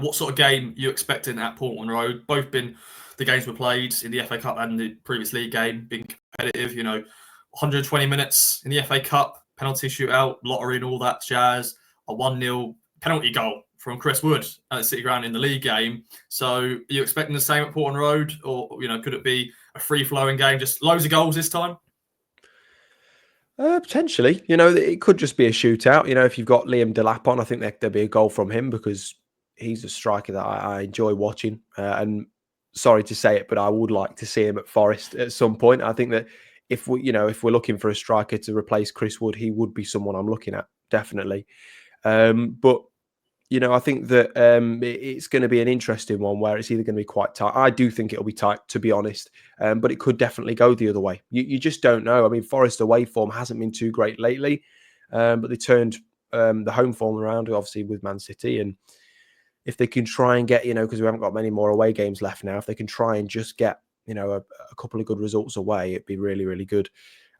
what sort of game you expecting at Portman Road? Both been the games were played in the FA Cup and the previous league game, being competitive. 120 minutes in the FA Cup, penalty shootout, lottery, and all that jazz. A 1-0 penalty goal from Chris Wood at the City Ground in the league game. So, are you expecting the same at Portman Road, or could it be a free-flowing game, just loads of goals this time? Potentially, it could just be a shootout. If you've got Liam Delap on, I think there'd be a goal from him because he's a striker that I enjoy watching. And sorry to say it, but I would like to see him at Forest at some point. I think that if we're looking for a striker to replace Chris Wood, he would be someone I'm looking at, definitely. But I think that it's going to be an interesting one where it's either going to be quite tight. I do think it'll be tight, to be honest, but it could definitely go the other way. You just don't know. I mean, Forest away form hasn't been too great lately, but they turned the home form around, obviously, with Man City. And if they can try and get, because we haven't got many more away games left now, if they can try and just get, a couple of good results away, it'd be really, really good.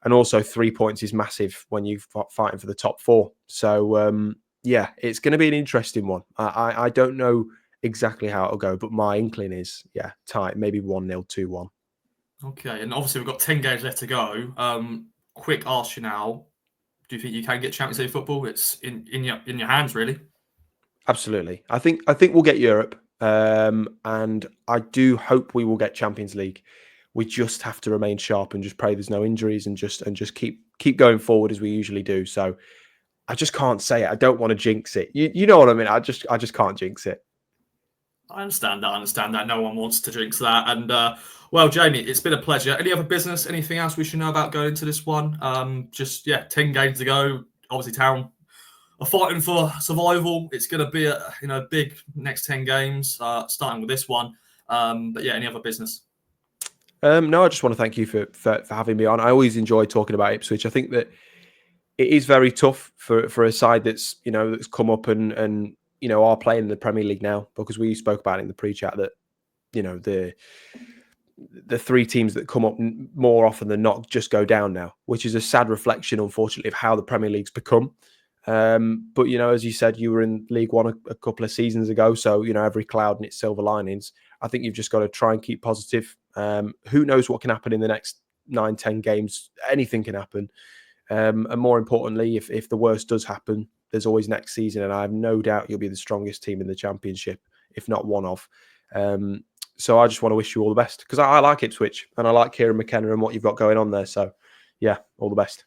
And also 3 points is massive when you're fighting for the top 4. So, yeah, it's going to be an interesting one. I don't know exactly how it'll go, but my inkling is, tight, maybe 1-0, 2-1. Okay, and obviously we've got 10 games left to go. Quick ask you now: do you think you can get Champions League football? It's in your hands, really. Absolutely. I think we'll get Europe, and I do hope we will get Champions League. We just have to remain sharp and just pray there's no injuries and just keep going forward as we usually do. So I just can't say it. I don't want to jinx it. You know what I mean? I just can't jinx it. I understand that. No one wants to jinx that. And well, Jamie, it's been a pleasure. Any other business? Anything else we should know about going into this one? 10 games to go. Obviously, Town are fighting for survival. It's going to be a big next 10 games, starting with this one. But yeah, any other business? No, I just want to thank you for having me on. I always enjoy talking about Ipswich. I think that it is very tough for a side that's that's come up and are playing in the Premier League now, because we spoke about it in the pre-chat that the 3 teams that come up more often than not just go down now, which is a sad reflection, unfortunately, of how the Premier League's become. But as you said, you were in League One a couple of seasons ago, so every cloud and its silver linings. I think you've just got to try and keep positive. Who knows what can happen in the next 9-10 games? Anything can happen. And more importantly, if the worst does happen, there's always next season, and I have no doubt you'll be the strongest team in the Championship, if not one of. So I just want to wish you all the best, because I like Ipswich and I like Kieran McKenna and what you've got going on there. So, yeah, all the best.